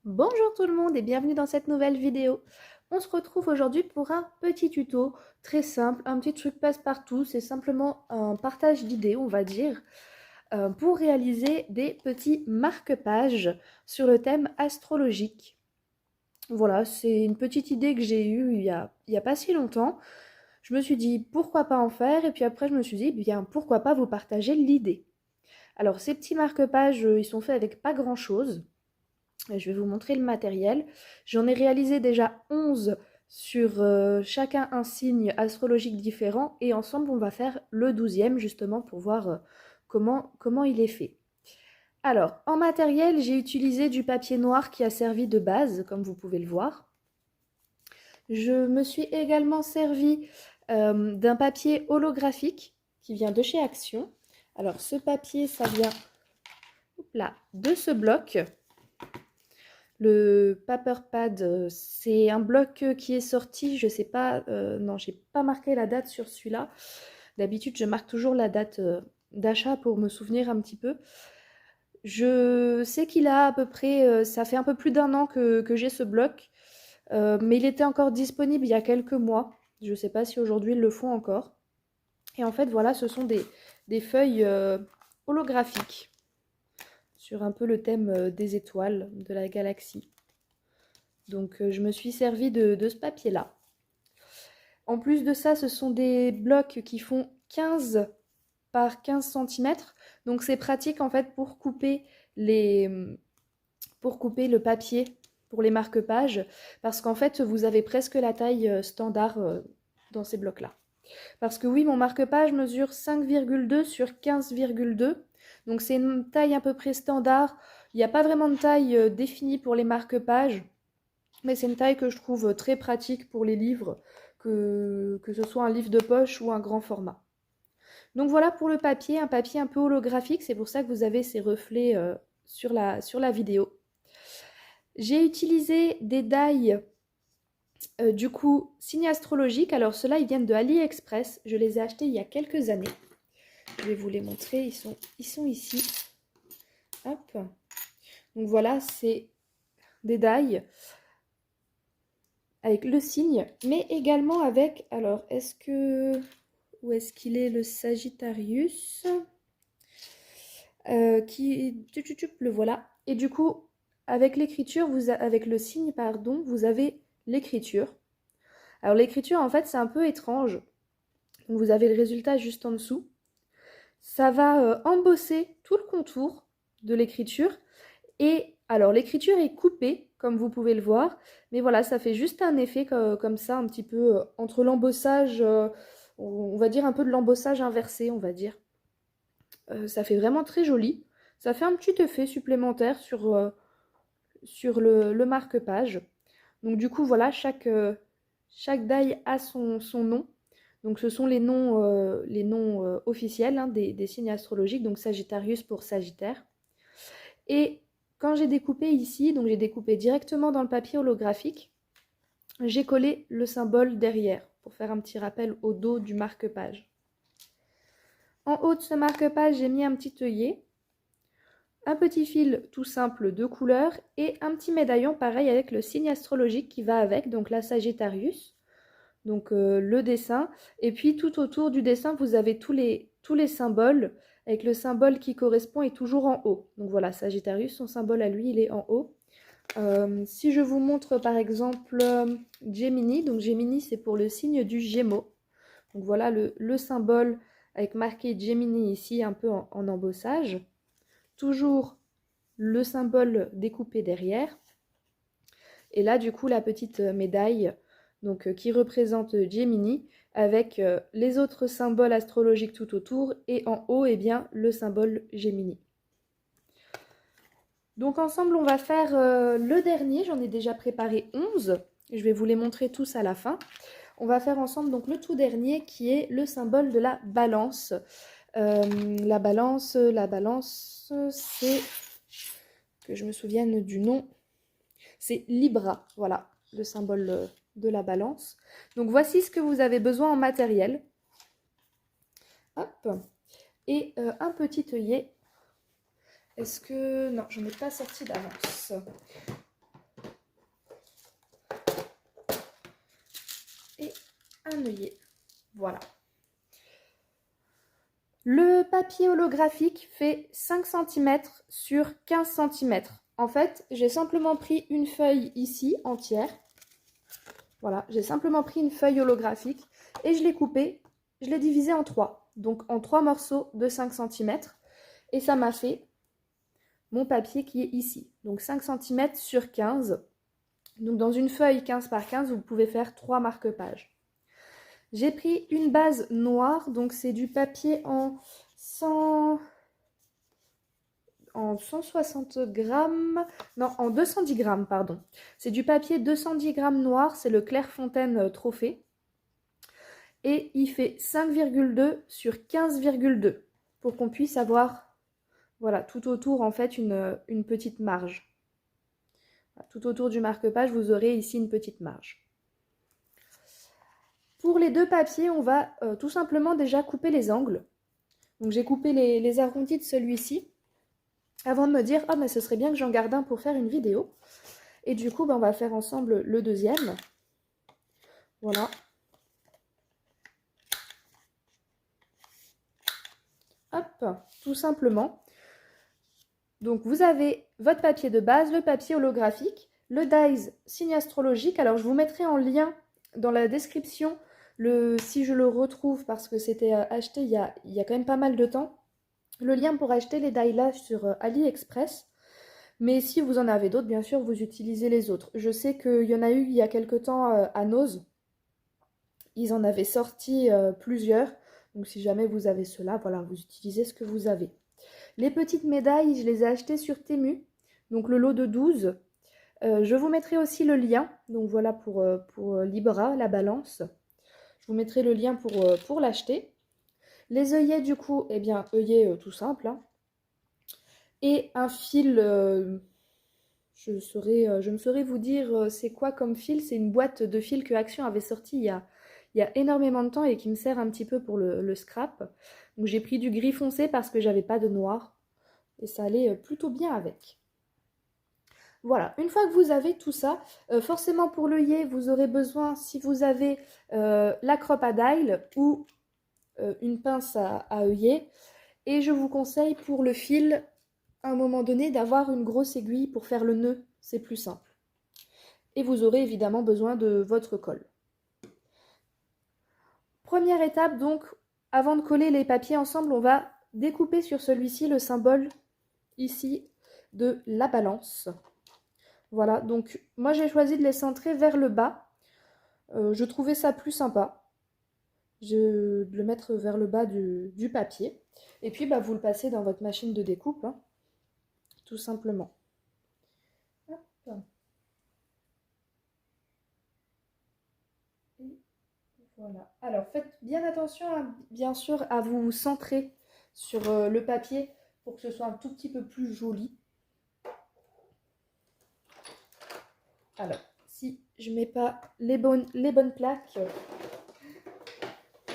Bonjour tout le monde et bienvenue dans cette nouvelle vidéo. On se retrouve aujourd'hui pour un petit tuto très simple, un petit truc passe-partout. C'est simplement un partage d'idées, on va dire, pour réaliser des petits marque-pages sur le thème astrologique. Voilà, c'est une petite idée que j'ai eue il y a pas si longtemps. Je me suis dit pourquoi pas en faire et puis après je me suis dit bien pourquoi pas vous partager l'idée. Alors ces petits marque-pages, ils sont faits avec pas grand-chose. Je vais vous montrer le matériel. J'en ai réalisé déjà 11 sur chacun un signe astrologique différent et ensemble on va faire le 12e justement pour voir comment il est fait. Alors, en matériel, j'ai utilisé du papier noir qui a servi de base, comme vous pouvez le voir. Je me suis également servi d'un papier holographique qui vient de chez Action. Alors, ce papier, ça vient là, de ce bloc. Le paper pad, c'est un bloc qui est sorti, je sais pas, non, j'ai pas marqué la date sur celui-là. D'habitude, je marque toujours la date d'achat pour me souvenir un petit peu. Je sais qu'il a à peu près, ça fait un peu plus d'un an que j'ai ce bloc, mais il était encore disponible il y a quelques mois. Je sais pas si aujourd'hui ils le font encore. Et en fait, voilà, ce sont des feuilles holographiques sur un peu le thème des étoiles, de la galaxie. Donc je me suis servi de ce papier-là. En plus de ça, ce sont des blocs qui font 15 par 15 centimètres. Donc c'est pratique en fait pour couper le papier pour les marque-pages. Parce qu'en fait, vous avez presque la taille standard dans ces blocs-là. Parce que oui, mon marque-page mesure 5,2 sur 15,2. Donc c'est une taille à peu près standard. Il n'y a pas vraiment de taille définie pour les marque-pages. Mais c'est une taille que je trouve très pratique pour les livres, que ce soit un livre de poche ou un grand format. Donc voilà pour le papier, un papier un peu holographique, c'est pour ça que vous avez ces reflets sur la vidéo. J'ai utilisé des die du coup signes astrologiques, alors ceux-là ils viennent de AliExpress, je les ai achetés il y a quelques années. Je vais vous les montrer, ils sont ici. Hop. Donc voilà, c'est des die avec le signe, mais également avec, alors où est-ce qu'il est le Sagittarius le voilà. Et du coup, avec l'écriture, avec le signe, pardon, vous avez l'écriture. Alors l'écriture, en fait, c'est un peu étrange. Donc, vous avez le résultat juste en dessous. Ça va embosser tout le contour de l'écriture. Et alors l'écriture est coupée, comme vous pouvez le voir, mais voilà, ça fait juste un effet comme ça, un petit peu entre l'embossage, on va dire un peu de l'embossage inversé, on va dire. Ça fait vraiment très joli. Ça fait un petit effet supplémentaire sur le marque-page. Donc du coup, voilà, chaque die a son nom. Donc ce sont les noms officiels hein, des signes astrologiques, donc Sagittarius pour Sagittaire. Et quand j'ai découpé ici, donc j'ai découpé directement dans le papier holographique, j'ai collé le symbole derrière pour faire un petit rappel au dos du marque-page. En haut de ce marque-page, j'ai mis un petit œillet, un petit fil tout simple de couleur et un petit médaillon pareil avec le signe astrologique qui va avec, donc la Sagittarius, donc le dessin. Et puis tout autour du dessin, vous avez tous les symboles avec le symbole qui correspond est toujours en haut. Donc voilà, Sagittarius, son symbole à lui, il est en haut. Si je vous montre par exemple Gemini, donc Gemini c'est pour le signe du Gémeaux. Donc voilà le symbole avec marqué Gemini ici un peu en embossage. Toujours le symbole découpé derrière. Et là du coup la petite médaille donc, qui représente Gemini avec les autres symboles astrologiques tout autour et en haut eh bien, le symbole Gemini. Donc ensemble, on va faire le dernier. J'en ai déjà préparé 11. Je vais vous les montrer tous à la fin. On va faire ensemble donc le tout dernier qui est le symbole de la balance. La balance, c'est, que je me souvienne du nom, c'est Libra. Voilà, le symbole de la balance. Donc voici ce que vous avez besoin en matériel. Hop. Et un petit œillet. Est-ce que... Non, je n'en ai pas sorti d'avance. un œillet. Voilà. Le papier holographique fait 5 cm sur 15 cm. En fait, j'ai simplement pris une feuille ici, entière. Voilà, j'ai simplement pris une feuille holographique et je l'ai coupée, je l'ai divisée en 3. Donc en 3 morceaux de 5 cm. Et ça m'a fait mon papier qui est ici. Donc 5 cm sur 15. Donc dans une feuille 15 par 15, vous pouvez faire 3 marque-pages. J'ai pris une base noire, donc c'est du papier en 160 grammes, non, en 210 grammes, pardon. C'est du papier 210 grammes noir, c'est le Clairefontaine Trophée. Et il fait 5,2 sur 15,2 pour qu'on puisse avoir, voilà, tout autour en fait une petite marge. Tout autour du marque-page, vous aurez ici une petite marge. Pour les deux papiers, on va tout simplement déjà couper les angles. Donc j'ai coupé les arrondis de celui-ci avant de me dire « Ah, mais ce serait bien que j'en garde un pour faire une vidéo. » Et du coup, on va faire ensemble le deuxième. Voilà. Hop, tout simplement. Donc vous avez votre papier de base, le papier holographique, le dies signe astrologique. Alors je vous mettrai en lien dans la description si je le retrouve parce que c'était acheté il y a quand même pas mal de temps. Le lien pour acheter les die là sur AliExpress. Mais si vous en avez d'autres, bien sûr, vous utilisez les autres. Je sais qu'il y en a eu il y a quelque temps à Nose. Ils en avaient sorti plusieurs. Donc si jamais vous avez cela, voilà, vous utilisez ce que vous avez. Les petites médailles, je les ai achetées sur Temu. Donc le lot de 12. Je vous mettrai aussi le lien. Donc voilà pour Libra, la balance. Je vous mettrai le lien pour l'acheter. Les œillets, du coup, eh bien, œillets tout simple. Hein. Et un fil, je ne saurais vous dire c'est quoi comme fil. C'est une boîte de fil que Action avait sorti il y a énormément de temps et qui me sert un petit peu pour le scrap. Donc j'ai pris du gris foncé parce que j'avais pas de noir. Et ça allait plutôt bien avec. Voilà, une fois que vous avez tout ça, forcément pour l'œillet, vous aurez besoin, si vous avez la crop à dial ou une pince à œillet. Et je vous conseille pour le fil, à un moment donné, d'avoir une grosse aiguille pour faire le nœud, c'est plus simple. Et vous aurez évidemment besoin de votre colle. Première étape donc, avant de coller les papiers ensemble, on va découper sur celui-ci le symbole ici de la balance. Voilà, donc moi j'ai choisi de les centrer vers le bas. Je trouvais ça plus sympa de le mettre vers le bas du papier. Et puis vous le passez dans votre machine de découpe, hein, tout simplement. Hop. Et voilà. Alors faites bien attention, bien sûr, à vous centrer sur le papier pour que ce soit un tout petit peu plus joli. Alors, si je ne mets pas les bonnes plaques,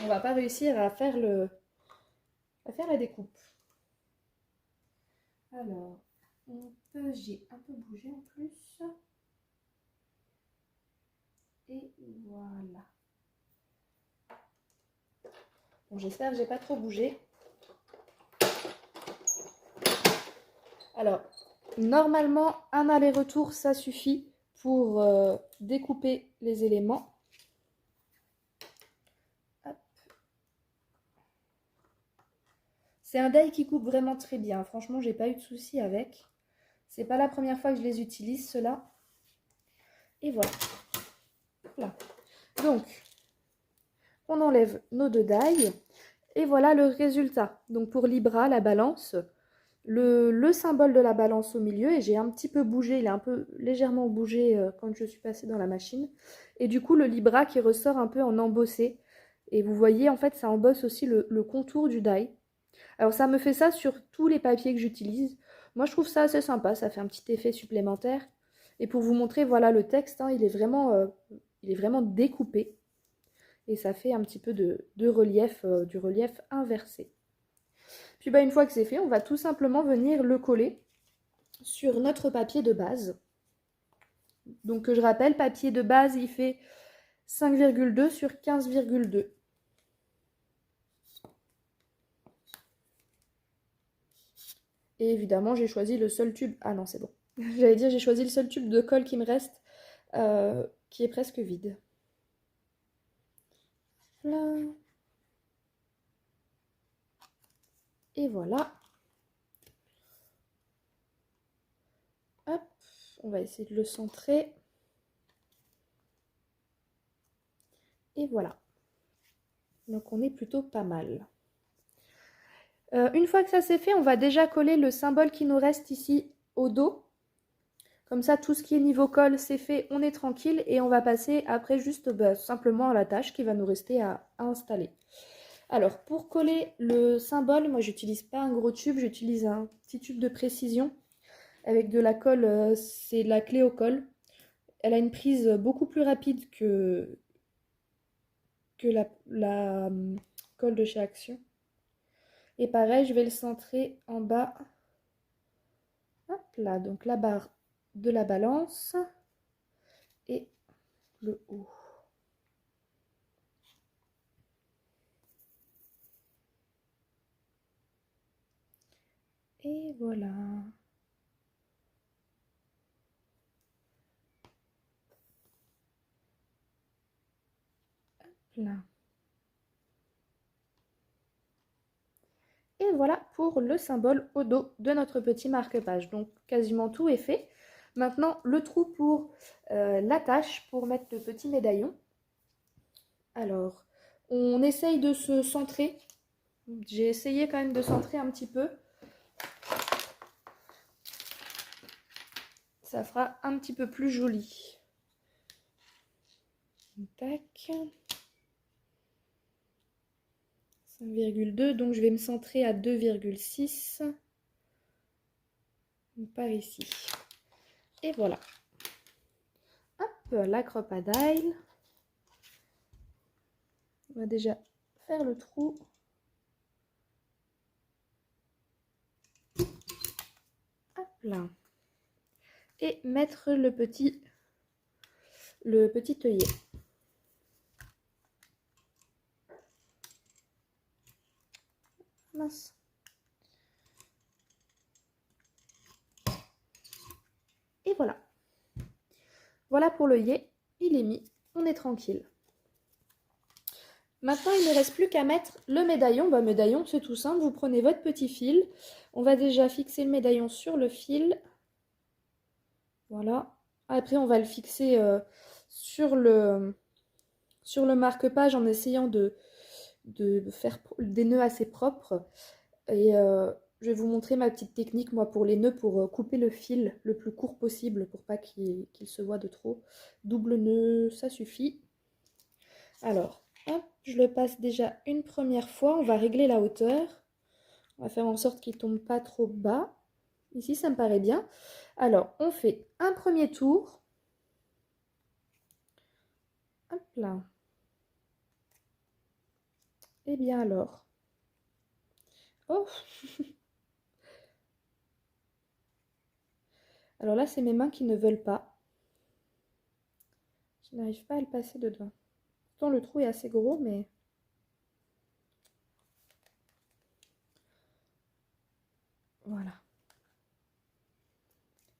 on va pas réussir à faire la découpe. Alors, j'ai un peu bougé en plus. Et voilà. Bon, j'espère que j'ai pas trop bougé. Alors, normalement, un aller-retour, ça suffit pour découper les éléments. C'est un die qui coupe vraiment très bien. Franchement, j'ai pas eu de soucis avec. C'est pas la première fois que je les utilise, ceux-là. Et voilà. Voilà. Donc, on enlève nos deux die. Et voilà le résultat. Donc pour Libra, la balance, le symbole de la balance au milieu. Et j'ai un petit peu bougé, il a un peu légèrement bougé quand je suis passée dans la machine. Et du coup, le Libra qui ressort un peu en embossé. Et vous voyez, en fait, ça embosse aussi le contour du die. Alors ça me fait ça sur tous les papiers que j'utilise. Moi je trouve ça assez sympa, ça fait un petit effet supplémentaire. Et pour vous montrer, voilà le texte, hein, il est vraiment découpé. Et ça fait un petit peu de relief, du relief inversé. Puis une fois que c'est fait, on va tout simplement venir le coller sur notre papier de base. Donc je rappelle, papier de base, il fait 5,2 sur 15,2. Et évidemment, j'ai choisi le seul tube. Ah non, c'est bon. J'allais dire, j'ai choisi le seul tube de colle qui me reste, qui est presque vide. Là. Et voilà. Hop, on va essayer de le centrer. Et voilà. Donc on est plutôt pas mal. Une fois que ça c'est fait, on va déjà coller le symbole qui nous reste ici au dos. Comme ça, tout ce qui est niveau colle, c'est fait, on est tranquille. Et on va passer après juste simplement à la tâche qui va nous rester à installer. Alors, pour coller le symbole, moi j'utilise pas un gros tube, j'utilise un petit tube de précision. Avec de la colle, c'est de la Cléo Colle. Elle a une prise beaucoup plus rapide que la colle de chez Action. Et pareil, je vais le centrer en bas. Hop là, donc la barre de la balance et le haut. Et voilà. Hop là. Et voilà pour le symbole au dos de notre petit marque-page. Donc quasiment tout est fait. Maintenant, le trou pour l'attache pour mettre le petit médaillon. Alors, on essaye de se centrer. J'ai essayé quand même de centrer un petit peu. Ça fera un petit peu plus joli. Tac. 5,2, donc je vais me centrer à 2,6 par ici. Et voilà. Hop, la crocodile. On va déjà faire le trou. Hop là. Et mettre le petit œillet. Mince. Et voilà. Voilà pour l'œillet, il est mis, on est tranquille. Maintenant, il ne reste plus qu'à mettre le médaillon. Bah, médaillon, c'est tout simple, vous prenez votre petit fil. On va déjà fixer le médaillon sur le fil. Voilà. Après, on va le fixer sur le marque-page en essayant de faire des nœuds assez propres. Et je vais vous montrer ma petite technique, moi, pour les nœuds, pour couper le fil le plus court possible, pour pas qu'il se voit de trop. Double nœud, ça suffit. Alors, hop, je le passe déjà une première fois. On va régler la hauteur. On va faire en sorte qu'il ne tombe pas trop bas. Ici, ça me paraît bien. Alors, on fait un premier tour. Hop là. Et bien alors. Oh. Alors là, c'est mes mains qui ne veulent pas. Je n'arrive pas à le passer dedans. Pourtant, le trou est assez gros, mais... Voilà.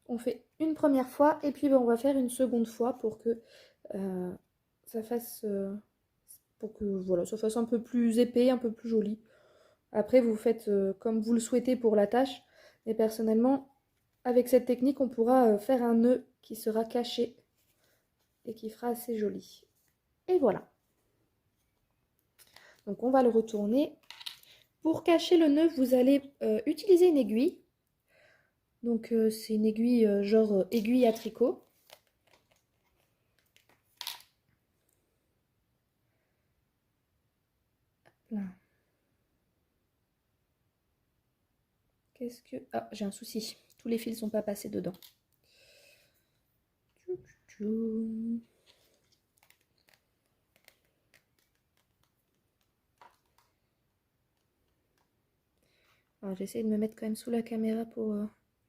On fait une première fois et puis on va faire une seconde fois pour que ça fasse... pour que voilà, ça fasse un peu plus épais, un peu plus joli. Après, vous faites comme vous le souhaitez pour la tâche. Mais personnellement, avec cette technique, on pourra faire un nœud qui sera caché et qui fera assez joli. Et voilà. Donc on va le retourner. Pour cacher le nœud, vous allez utiliser une aiguille. Donc c'est une aiguille genre aiguille à tricot. Là. Qu'est-ce que... Ah, j'ai un souci. Tous les fils ne sont pas passés dedans. Alors j'essaie de me mettre quand même sous la caméra pour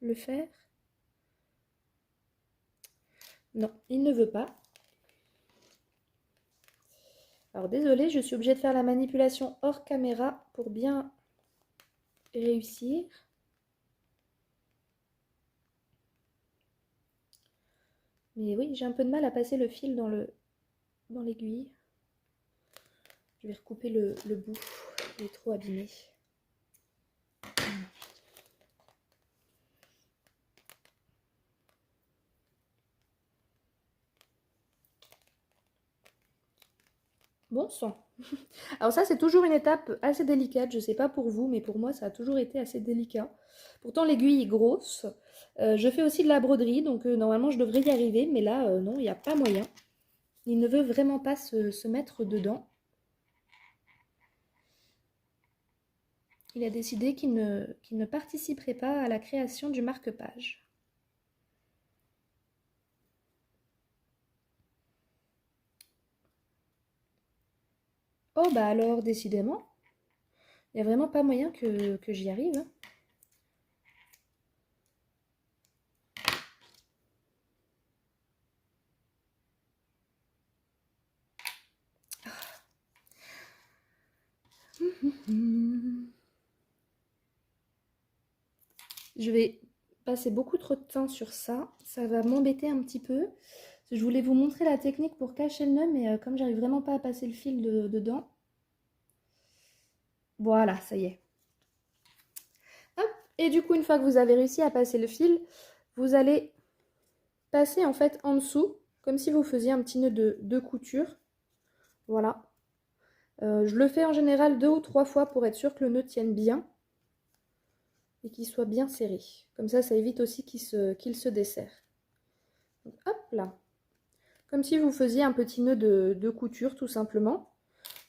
le faire. Non, il ne veut pas. Alors désolée, je suis obligée de faire la manipulation hors caméra pour bien réussir. Mais oui, j'ai un peu de mal à passer le fil dans l'aiguille. Je vais recouper le bout, il est trop abîmé. Bon sang. Alors ça, c'est toujours une étape assez délicate. Je sais pas pour vous, mais pour moi, ça a toujours été assez délicat. Pourtant, l'aiguille est grosse. Je fais aussi de la broderie, donc normalement, je devrais y arriver. Mais là, non, il n'y a pas moyen. Il ne veut vraiment pas se mettre dedans. Il a décidé qu'il ne participerait pas à la création du marque-page. Oh bah alors, décidément, il n'y a vraiment pas moyen que j'y arrive. Hein. Je vais passer beaucoup trop de temps sur ça. Ça va m'embêter un petit peu. Je voulais vous montrer la technique pour cacher le nœud, mais comme j'arrive vraiment pas à passer le fil dedans. Voilà, ça y est. Hop. Et du coup, une fois que vous avez réussi à passer le fil, vous allez passer en fait en dessous, comme si vous faisiez un petit nœud de couture. Voilà. Je le fais en général 2 ou 3 fois pour être sûr que le nœud tienne bien et qu'il soit bien serré. Comme ça évite aussi qu'il se desserre. Donc, hop là. Comme si vous faisiez un petit nœud de couture tout simplement.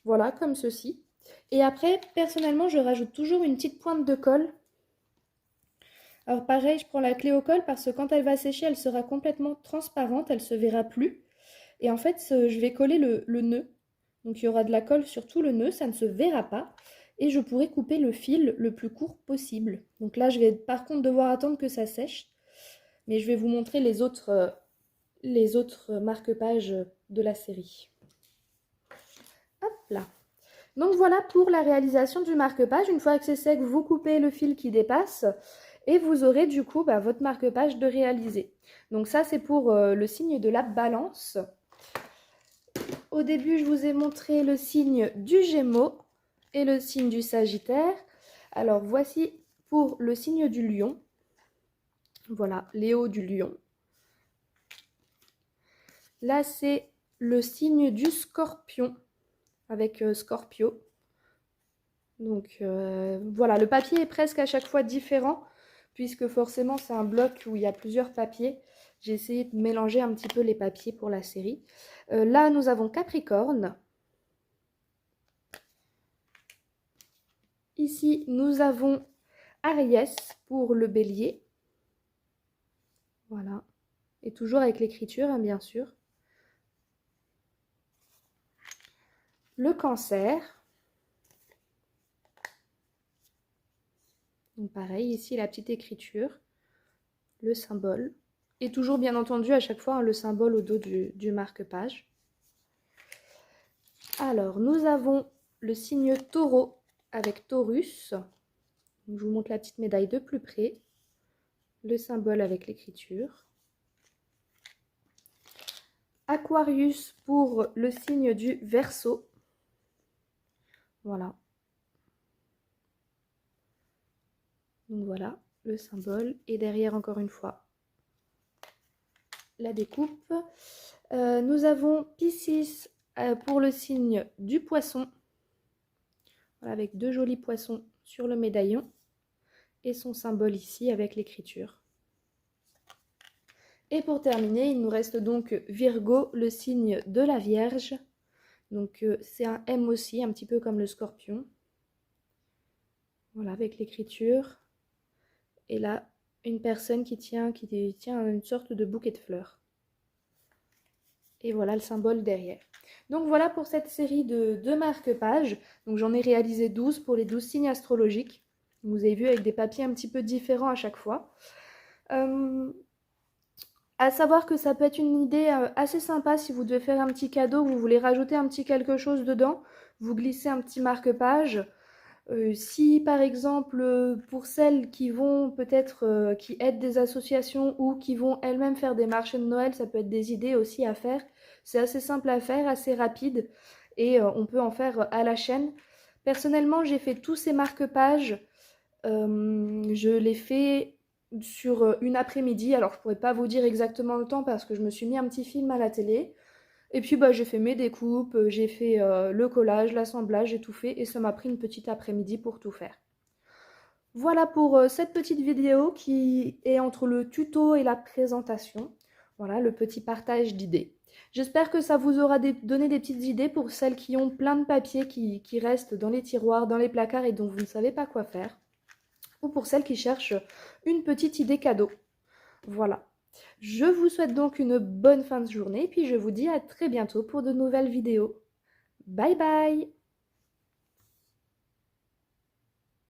Voilà, comme ceci. Et après, personnellement, je rajoute toujours une petite pointe de colle. Alors pareil, je prends la clé au colle parce que quand elle va sécher, elle sera complètement transparente, elle ne se verra plus. Et en fait, je vais coller le nœud. Donc il y aura de la colle sur tout le nœud, ça ne se verra pas. Et je pourrai couper le fil le plus court possible. Donc là, je vais par contre devoir attendre que ça sèche. Mais je vais vous montrer les autres marque-pages de la série. Hop là. Donc voilà pour la réalisation du marque-page. Une fois que c'est sec, vous coupez le fil qui dépasse et vous aurez du coup votre marque-page de réaliser. Donc ça, c'est pour le signe de la balance. Au début, je vous ai montré le signe du Gémeaux et le signe du Sagittaire. Alors voici pour le signe du Lion. Voilà, Léo du Lion. Là, c'est le signe du Scorpion avec Scorpio. Donc voilà, le papier est presque à chaque fois différent puisque forcément c'est un bloc où il y a plusieurs papiers. J'ai essayé de mélanger un petit peu les papiers pour la série. Là, nous avons Capricorne. Ici, nous avons Aries pour le Bélier. Voilà. Et toujours avec l'écriture, hein, bien sûr. Le Cancer. Donc pareil, ici la petite écriture, le symbole. Et toujours bien entendu à chaque fois hein, le symbole au dos du marque-page. Alors nous avons le signe Taureau avec Taurus. Donc, je vous montre la petite médaille de plus près. Le symbole avec l'écriture. Aquarius pour le signe du Verseau. Voilà. Donc voilà le symbole. Et derrière encore une fois la découpe. Nous avons Piscis pour le signe du Poisson. Voilà, avec 2 jolis poissons sur le médaillon. Et son symbole ici avec l'écriture. Et pour terminer, il nous reste donc Virgo, le signe de la Vierge. Donc c'est un M aussi, un petit peu comme le Scorpion. Voilà, avec l'écriture. Et là, une personne qui tient une sorte de bouquet de fleurs. Et voilà le symbole derrière. Donc voilà pour cette série de marque-pages. Donc j'en ai réalisé 12 pour les 12 signes astrologiques. Vous avez vu avec des papiers un petit peu différents à chaque fois. À savoir que ça peut être une idée assez sympa si vous devez faire un petit cadeau, vous voulez rajouter un petit quelque chose dedans, vous glissez un petit marque-page. Si par exemple, pour celles qui vont peut-être, qui aident des associations ou qui vont elles-mêmes faire des marchés de Noël, ça peut être des idées aussi à faire. C'est assez simple à faire, assez rapide et on peut en faire à la chaîne. Personnellement, j'ai fait tous ces marque-pages. Je l'ai fait sur une après-midi. Alors, je pourrais pas vous dire exactement le temps parce que je me suis mis un petit film à la télé. Et puis, bah, j'ai fait mes découpes, j'ai fait le collage, l'assemblage, j'ai tout fait. Et ça m'a pris une petite après-midi pour tout faire. Voilà pour cette petite vidéo qui est entre le tuto et la présentation. Voilà, le petit partage d'idées. J'espère que ça vous aura donné des petites idées pour celles qui ont plein de papiers qui restent dans les tiroirs, dans les placards et dont vous ne savez pas quoi faire. Ou pour celles qui cherchent une petite idée cadeau. Voilà. Je vous souhaite donc une bonne fin de journée et puis je vous dis à très bientôt pour de nouvelles vidéos. Bye bye!